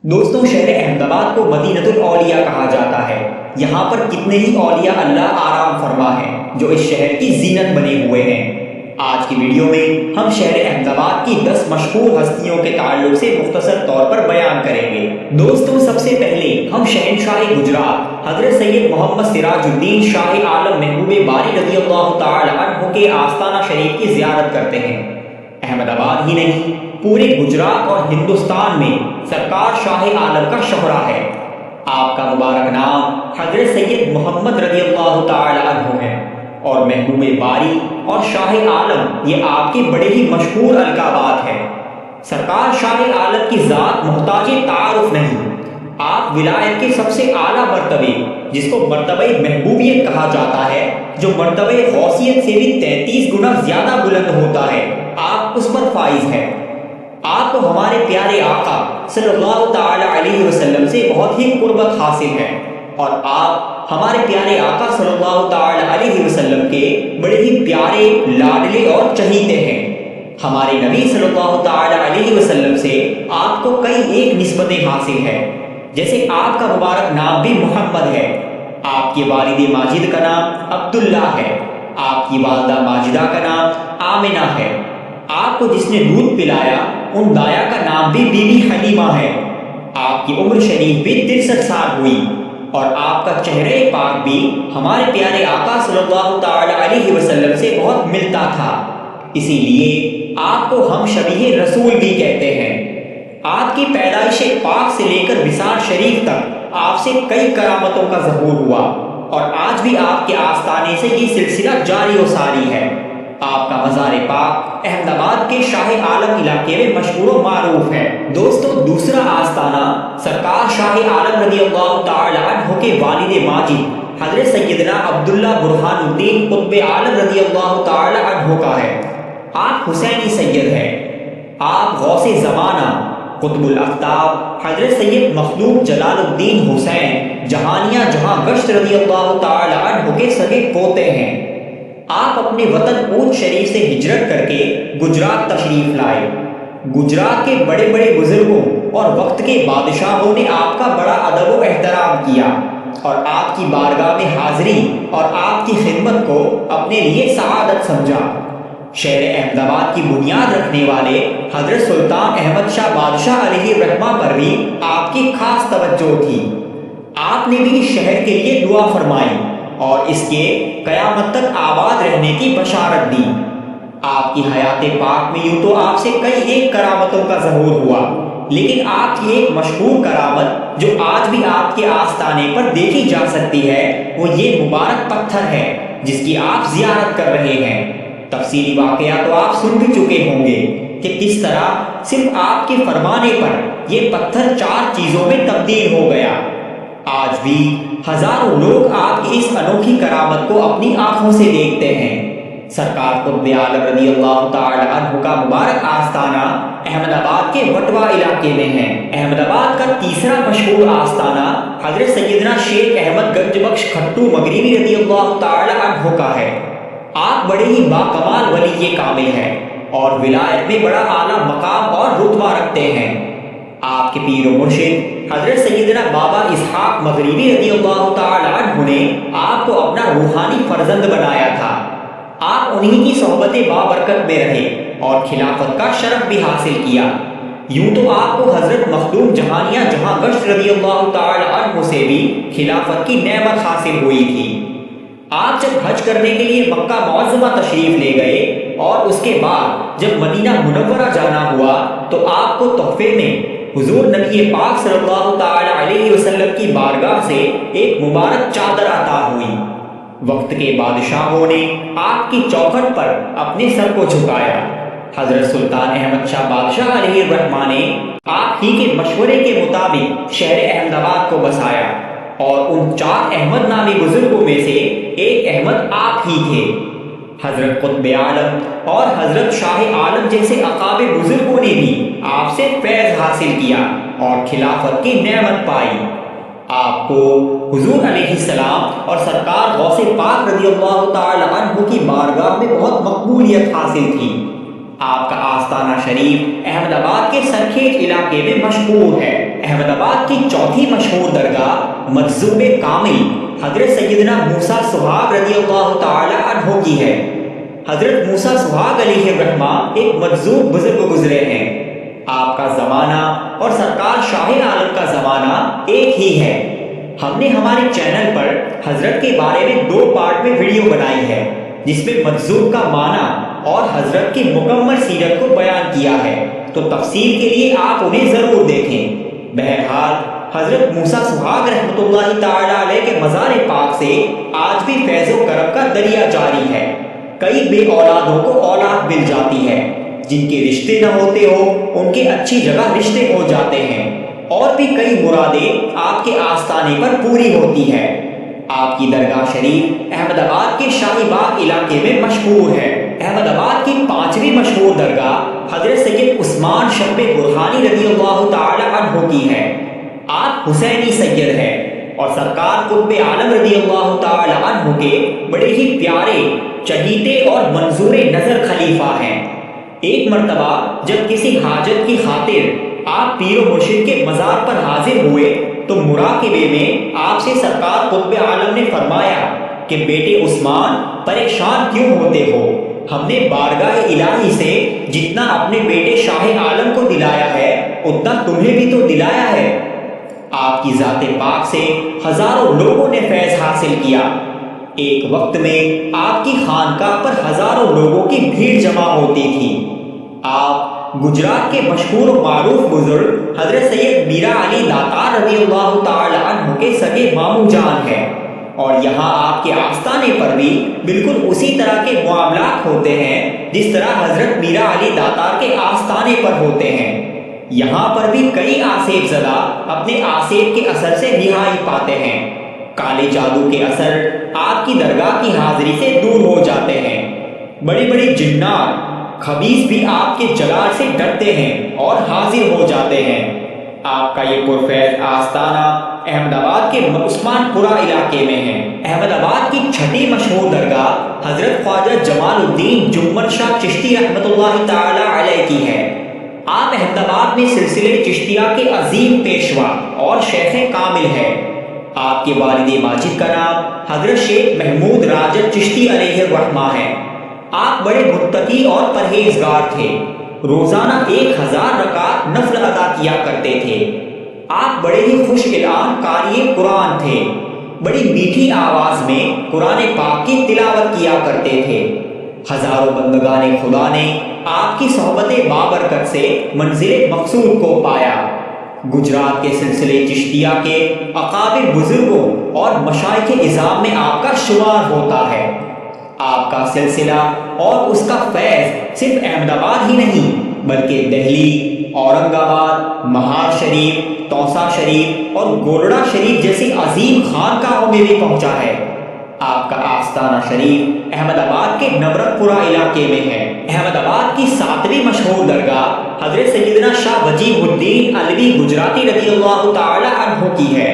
دوستوں، شہر احمد آباد کو مدینۃ الاولیاء کہا جاتا ہے۔ یہاں پر کتنے ہی اولیاء اللہ آرام فرما ہیں جو اس شہر کی زینت بنے ہوئے ہیں۔ آج کی ویڈیو میں ہم شہر احمد آباد کی 10 مشہور ہستیوں کے تعلق سے مختصر طور پر بیان کریں گے۔ دوستوں، سب سے پہلے ہم شہنشاہ گجرات حضرت سید محمد سراج الدین شاہ عالم محبوب باری رضی اللہ تعالی عنہ کے آستانہ شریف کی زیارت کرتے ہیں۔ احمد آباد ہی نہیں، پورے گجرات اور ہندوستان میں سرکار شاہ عالم کا شہرہ ہے۔ آپ کا مبارک نام حضرت سید محمد رضی اللہ تعالی عنہ ہے، اور محبوب باری اور شاہ عالم یہ آپ کے بڑے ہی مشہور القابات ہیں۔ سرکار شاہ عالم کی ذات محتاج تعارف نہیں۔ آپ ولایت کے سب سے اعلیٰ مرتبے، جس کو مرتبہ محبوبیت کہا جاتا ہے، جو مرتبہ غوثیت سے بھی 33 گنا زیادہ بلند ہوتا ہے، آپ اس پر فائز ہیں۔ آپ کو ہمارے پیارے آقا صلی اللہ تعالی علیہ وسلم سے بہت ہی قربت حاصل ہے، اور آپ ہمارے پیارے آقا صلی اللہ تعالی علیہ وسلم کے بڑے ہی پیارے، لاڈلے اور چہیتے ہیں۔ ہمارے نبی صلی اللہ تعالی علیہ وسلم سے آپ کو کئی ایک نسبتیں حاصل ہیں، جیسے آپ کا مبارک نام بھی محمد ہے، آپ کے والد ماجد کا نام عبداللہ ہے، آپ کی والدہ ماجدہ کا نام آمنہ ہے، آپ کو جس نے دودھ پلایا ان دایا کا نام بھی بی بی حلیمہ ہے، آپ کی عمر شریف بھی 63 سال ہوئی، اور آپ کا چہرہ پاک بھی ہمارے پیارے آقا صلی اللہ تعالی علیہ وسلم سے بہت ملتا تھا، اسی لیے آپ کو ہم شبیہ رسول بھی کہتے ہیں۔ آپ کی پیدائش پاک سے لے کر وصال شریف تک آپ سے کئی کرامتوں کا ظہور ہوا، اور آج بھی آپ کے آستانے سے یہ سلسلہ جاری و ساری ہے۔ آپ کا مزار پاک احمد آباد کے شاہ عالم علاقے میں مشہور و معروف ہے۔ دوستو، دوسرا آستانہ سرکار شاہ عالم رضی اللہ تعالی عنہ کے والد ماجد حضرت سیدنا عبداللہ برہان الدین قطب عالم رضی اللہ تعالی عنہ کا ہے۔ آپ حسینی سید ہیں۔ آپ غوث زمانہ قطب الاقطاب حضرت سید مخلوق جلال الدین حسین جہانیہ جہاں گشت رضی اللہ تعالی عنہ کے سگے پوتے ہیں۔ آپ اپنے وطن اونچ شریف سے ہجرت کر کے گجرات تشریف لائے۔ گجرات کے بڑے بڑے بزرگوں اور وقت کے بادشاہوں نے آپ کا بڑا ادب و احترام کیا، اور آپ کی بارگاہ میں حاضری اور آپ کی خدمت کو اپنے لیے سعادت سمجھا۔ شہر احمد آباد کی بنیاد رکھنے والے حضرت سلطان احمد شاہ بادشاہ علیہ الرحمہ پر بھی آپ کی خاص توجہ تھی۔ آپ نے بھی اس شہر کے لیے دعا فرمائی اور اس کے قیامت تک آباد رہنے کی بشارت دی۔ آپ کی حیات پاک میں یوں تو آپ سے کئی ایک کرامتوں کا ظہور ہوا، لیکن آپ کی ایک مشہور کرامت جو آج بھی آپ کے آستانے پر دیکھی جا سکتی ہے، وہ یہ مبارک پتھر ہے جس کی آپ زیارت کر رہے ہیں۔ تفصیلی واقعہ تو آپ سن بھی چکے ہوں گے کہ کس طرح صرف آپ کے فرمانے پر یہ پتھر 4 چیزوں میں تبدیل ہو گیا۔ آج بھی ہزاروں لوگ آپ کی اس انوکھی کرامت کو اپنی آنکھوں سے دیکھتے ہیں۔ سرکار قطب عالم رضی اللہ تعالی عنہ کا مبارک آستانہ احمد آباد کے وٹوا علاقے میں ہے۔ احمد آباد کا تیسرا مشہور آستانہ حضرت سیدنا شیخ احمد گنج بخش کھٹو مغربی رضی اللہ تعالی عنہ کا ہے۔ آپ بڑے ہی باکمال ولی کامل ہیں اور ولایت میں بڑا اعلیٰ مقام اور رتبہ رکھتے ہیں۔ آپ کے پیر و مرشد حضرت سیدنا بابا اسحاق مغربی رضی اللہ تعالی عنہ نے آپ کو اپنا روحانی فرزند بنایا تھا۔ آپ انہی کی صحبت بابرکت میں رہے اور خلافت کا شرف بھی حاصل کیا۔ یوں تو آپ کو حضرت مخدوم جہانیہ جہاں گشت رضی اللہ تعالی عنہ سے بھی خلافت کی نعمت حاصل ہوئی تھی۔ آپ جب حج کرنے کے لیے مکہ معظمہ تشریف لے گئے اور اس کے بعد جب مدینہ منورہ جانا ہوا تو آپ کو تحفے میں حضور نبی پاک صلی اللہ تعالی علیہ وسلم کی بارگاہ سے ایک مبارک چادر عطا ہوئی۔ وقت کے بادشاہوں نے آپ کی چوکھٹ پر اپنے سر کو جھکایا۔ حضرت سلطان احمد شاہ بادشاہ علیہ الرحمہ نے آپ ہی کے مشورے کے مطابق شہر احمد آباد کو بسایا، اور ان 4 احمد نامی بزرگوں میں سے ایک احمد آپ ہی تھے۔ حضرت قطب عالم اور حضرت شاہ عالم جیسے اقابر بزرگوں نے بھی آپ سے فیض حاصل کیا اور خلافت کی نعمت پائی۔ آپ کو حضور علیہ السلام اور سرکار غوث پاک رضی اللہ تعالی عنہ کی بارگاہ میں بہت مقبولیت حاصل تھی۔ آپ کا آستانہ شریف احمد آباد کے سرکھیج علاقے میں مشہور ہے۔ احمد کی چوتھی مشہور درگاہ مجذوب کامل حضرت سیدنا موسیٰ سہاگ رضی اللہ تعالی عنہ کی ہے۔ حضرت موسیٰ سہاگ علیہ الرحمہ ایک مجذوب بزرگ گزرے ہیں۔ آپ کا زمانہ اور سرکار شاہ عالم کا زمانہ ایک ہی ہے۔ ہم نے ہمارے چینل پر حضرت کے بارے میں 2 پارٹ میں ویڈیو بنائی ہے، جس میں مجذوب کا معنی اور حضرت کی مکمل سیرت کو بیان کیا ہے، تو تفصیل کے لیے آپ انہیں ضرور دیکھیں۔ بہرحال حضرت موسیٰ سہاگ رحمۃ اللہ تعالی علیہ کے مزار پاک سے آج بھی فیض و کرم کا دریا جاری ہے۔ کئی بے اولادوں کو اولاد مل جاتی ہے، جن کے رشتے نہ ہوتے ہو ان کے اچھی جگہ رشتے ہو جاتے ہیں، اور بھی کئی مرادیں آپ کے آستانے پر پوری ہوتی ہے۔ آپ کی درگاہ شریف احمد آباد کے شاہی باغ علاقے میں مشہور ہے۔ احمد آباد کی 5ویں مشہور درگاہ حضرت سید عثمان شب برہانی رضی اللہ تعالی عنہ کی ہے۔ آپ حسینی سید ہیں اور سرکار قطب عالم رضی اللہ تعالی عنہ کے بڑے ہی پیارے، چہیتے اور منظور نظر خلیفہ ہیں۔ ایک مرتبہ جب کسی حاجت کی خاطر آپ پیر و مرشد کے مزار پر حاضر ہوئے تو مراقبے میں آپ سے سرکار قطب عالم نے فرمایا کہ بیٹے عثمان پریشان کیوں ہوتے ہو؟ ہم نے بارگاہ الہی سے جتنا اپنے بیٹے شاہ عالم کو دلایا ہے اتنا تمہیں بھی تو دلایا ہے۔ آپ کی ذات پاک سے ہزاروں لوگوں نے فیض حاصل کیا۔ ایک وقت میں آپ کی خانقاہ پر ہزاروں لوگوں کی بھیڑ جمع ہوتی تھی۔ آپ گجرات کے مشہور و معروف بزرگ حضرت سید میرا علی داتار رضی اللہ تعالی عنہ کے سگے ماموں جان ہیں، اور یہاں آپ کے آستانے پر بھی بالکل اسی طرح کے معاملات ہوتے ہیں جس طرح حضرت میرا علی داتار کے آستانے پر ہوتے ہیں۔ یہاں پر بھی کئی آسیب زدہ اپنے آسیب کے اثر سے رہائی پاتے ہیں۔ کالے جادو کے اثر آپ کی درگاہ کی حاضری سے دور ہو جاتے ہیں۔ بڑے بڑے جنات خبیث بھی آپ کے جلال سے ڈرتے ہیں اور حاضر ہو جاتے ہیں۔ آپ کا یہ پرفیض آستانہ احمد آباد کے عثمان پورہ علاقے میں ہے۔ احمد آباد کی 6ٹھی مشہور درگاہ حضرت خواجہ جمال الدین جمن شاہ چشتی رحمۃ اللہ تعالی علیہ کی ہے۔ آپ احمد آباد میں سلسلے چشتیہ کے عظیم پیشوا اور شیخ کامل ہے۔ آپ کے والد ماجد کا نام حضرت شیخ محمود راجد چشتی علیہ الرحمہ ہے۔ آپ بڑے متقی اور پرہیزگار تھے، روزانہ 1000 رکعت نفل ادا کیا کرتے تھے۔ آپ بڑے ہی خوش اعلان قاری قرآن تھے، بڑی میٹھی آواز میں قرآن پاک کی تلاوت کیا کرتے تھے۔ ہزاروں بندگان خدا نے آپ کی صحبت بابرکت سے منزل مقصود کو پایا۔ گجرات کے سلسلے چشتیہ کے اکابر بزرگوں اور مشائخ اعظام میں آپ کا شمار ہوتا ہے۔ آپ کا سلسلہ اور اس کا فیض صرف احمد آباد ہی نہیں بلکہ دہلی، اورنگ آباد، مہار شریف، توسا شریف اور گولڑا شریف جیسی عظیم خانقاہوں میں بھی پہنچا ہے۔ آپ کا آستانہ شریف احمد آباد کے نورت پورہ علاقے میں ہے۔ احمد آباد کی 7ویں مشہور درگاہ حضرت سیدنا شاہ وجیہ الدین علوی گجراتی رضی اللہ تعالی عنہ کی ہے۔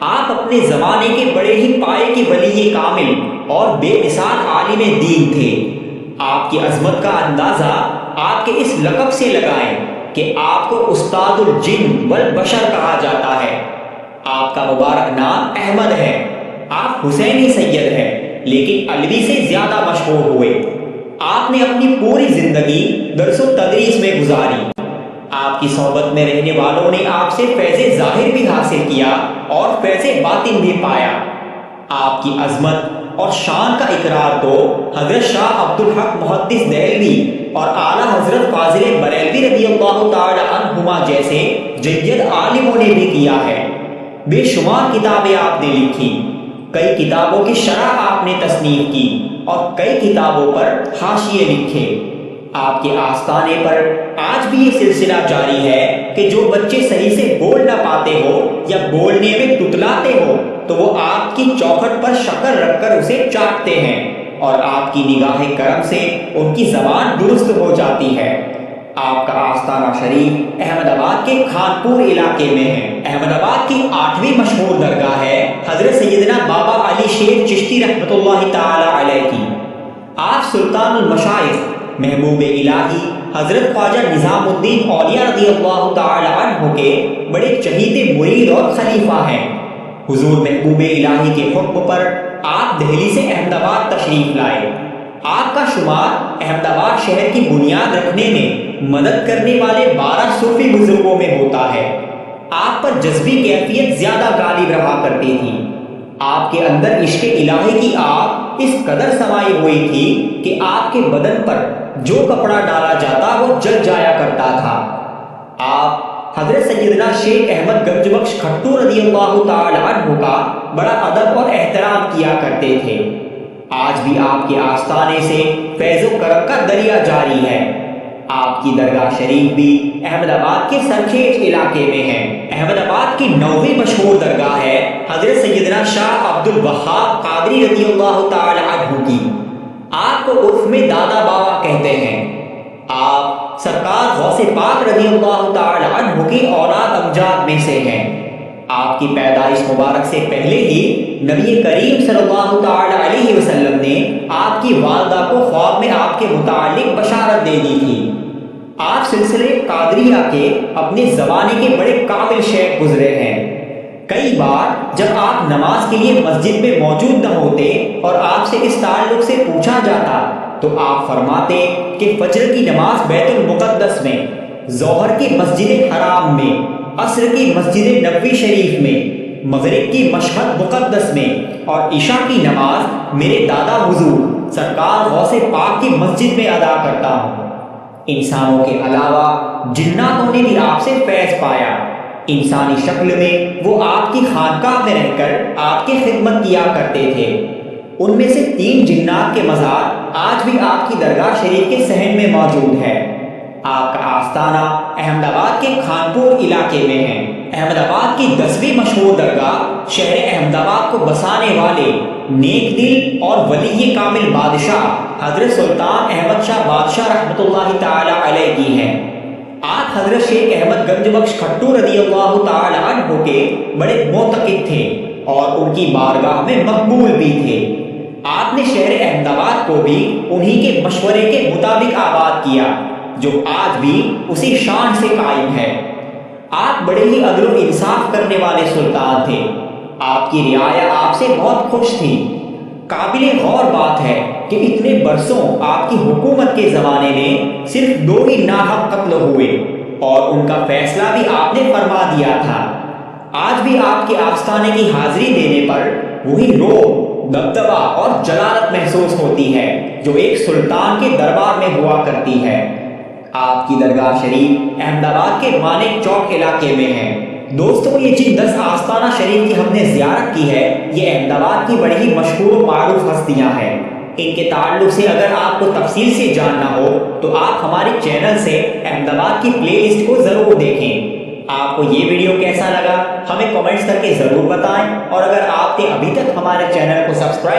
آپ اپنے زمانے کے بڑے ہی پائے کے ولی کامل اور بے مثال عالم دین تھے۔ آپ کی عظمت کا اندازہ آپ کے اس لقب سے لگائیں کہ آپ کو استاد الجن والبشر کہا جاتا ہے۔ آپ کا مبارک نام احمد ہے۔ آپ حسینی سید ہیں لیکن علوی سے زیادہ مشہور ہوئے۔ آپ نے اپنی پوری زندگی درس و تدریس میں گزاری۔ آپ کی صحبت میں رہنے والوں نے آپ سے فیض ظاہر بھی حاصل کیا اور فیض باطن بھی پایا۔ آپ کی عظمت اور شان کا اقرار تو حضرت شاہ عبدالحق محدث دہلوی اور اعلیٰ حضرت فاضل بریلوی رضی اللہ تعالی عنہما جیسے جید عالموں نے بھی کیا ہے۔ بے شمار کتابیں آپ نے لکھی، کئی کتابوں کی شرح آپ نے تصنیف کی اور کئی کتابوں پر حاشیے لکھے۔ آپ کے آستانے پر آج بھی یہ سلسلہ جاری ہے کہ جو بچے صحیح سے بول نہ پاتے ہو یا بولنے میں تتلاتے ہو تو وہ آپ کی چوکھٹ پر شکر رکھ کر اسے چاٹتے ہیں اور آپ کی نگاہ کرم سے ان کی زبان درست ہو جاتی ہے۔ آپ کا آستانہ شریف احمد آباد کے خانپور علاقے میں ہے۔ احمد آباد کی 8ویں مشہور درگاہ ہے حضرت سیدنا بابا علی شیر چشتی رحمۃ اللہ تعالی علیہ کی۔ آپ سلطان المشائخ محبوب الہی حضرت خواجہ نظام الدین اولیاء رضی اللہ تعالی عنہ کے بڑے چہیتے مرید اور خلیفہ ہیں۔ حضور محبوب الہی کے حکم پر آپ دہلی سے احمد آباد تشریف لائے۔ آپ کا شمار احمد آباد شہر کی بنیاد رکھنے میں مدد کرنے والے 12 صوفی بزرگوں میں ہوتا ہے۔ آپ پر جذبی کیفیت زیادہ غالب رہا کرتی تھی۔ آپ کے اندر عشق الہی کی آگ اس قدر سمائی ہوئی تھی کہ آپ کے بدن پر جو کپڑا ڈالا جاتا وہ جل جایا کرتا تھا۔ آپ حضرت سیدنا شیخ احمد گنج بخش کھٹو رضی اللہ تعالی عنہ کا بڑا ادب اور احترام کیا کرتے تھے۔ آج بھی آپ کے آستانے سے فیض و کرم کا دریا جاری ہے۔ آپ کی درگاہ شریف بھی احمد آباد کے سرکھیج علاقے میں ہے۔ احمد آباد کی 9ویں مشہور درگاہ ہے حضرت سیدنا شاہ عبد الوہاب قادری رضی اللہ تعالی عنہ کی۔ آپ کو عرف میں دادا بابا کہتے ہیں۔ آپ سرکار غوث پاک رضی اللہ تعالی عنہ کی اولاد امجاد میں سے ہیں۔ آپ کی پیدائش مبارک سے پہلے ہی نبی کریم صلی اللہ تعالی علیہ وسلم نے آپ کی والدہ کو خواب میں آپ کے متعلق بشارت دے دی تھی۔ آپ سلسلے قادریہ کے اپنے زمانے کے بڑے کامل شیخ گزرے ہیں۔ کئی بار جب آپ نماز کے لیے مسجد میں موجود نہ ہوتے اور آپ سے اس تعلق سے پوچھا جاتا تو آپ فرماتے کہ فجر کی نماز بیت المقدس میں، ظہر کی مسجد حرام میں، عصر کی مسجد نبوی شریف میں، مغرب کی مشہد مقدس میں اور عشاء کی نماز میرے دادا حضور سرکار غوث پاک کی مسجد میں ادا کرتا ہوں۔ انسانوں کے علاوہ جناتوں نے بھی آپ سے فیض پایا۔ انسانی شکل میں وہ آپ کی خانقاہ میں رہ کر آپ کی خدمت کیا کرتے تھے۔ ان میں سے 3 جنات کے مزار آج بھی آپ کی درگاہ شریف کے صحن میں موجود ہے۔ آپ کا آستانہ احمد آباد کے خانپور علاقے میں ہے۔ احمد آباد کی 10ویں مشہور درگاہ شہر احمد آباد کو بسانے والے نیک دل اور ولی کامل بادشاہ حضرت سلطان احمد شاہ بادشاہ رحمۃ اللہ تعالی علیہ کی ہے۔ آپ حضرت شیخ احمد گنج بخش کھٹو رضی اللہ تعالی عنہ کے بڑے معتقد تھے اور ان کی بارگاہ میں مقبول بھی تھے۔ آپ نے شہر احمد آباد کو بھی انہی کے مشورے کے مطابق آباد کیا جو آج بھی اسی شان سے قائم ہے۔ آپ بڑے ہی عدل و انصاف کرنے والے سلطان تھے۔ آپ کی رعایا آپ سے بہت خوش تھی۔ قابل غور بات ہے کہ اتنے برسوں آپ کی حکومت کے زمانے میں صرف 2 ہی ناحق قتل ہوئے اور ان کا فیصلہ بھی آپ نے فرما دیا تھا۔ آج بھی آپ کے آستانے کی حاضری دینے پر وہی روب، دبدبہ اور جلالت محسوس ہوتی ہے جو ایک سلطان کے دربار میں ہوا کرتی ہے۔ آپ کی درگاہ شریف احمد آباد کے مانک چوک علاقے میں ہے۔ دوستوں، یہ جن 10 آستانہ شریف کی ہم نے زیارت کی ہے یہ احمد آباد کی بڑی ہی مشہور و معروف ہستیاں ہیں۔ ان کے تعلق سے اگر آپ کو تفصیل سے جاننا ہو تو آپ ہمارے چینل سے احمد آباد کی پلے لسٹ کو ضرور دیکھیں۔ آپ کو یہ ویڈیو کیسا لگا ہمیں کمنٹس کر کے ضرور بتائیں، اور اگر آپ نے ابھی تک ہمارے چینل کو سبسکرائب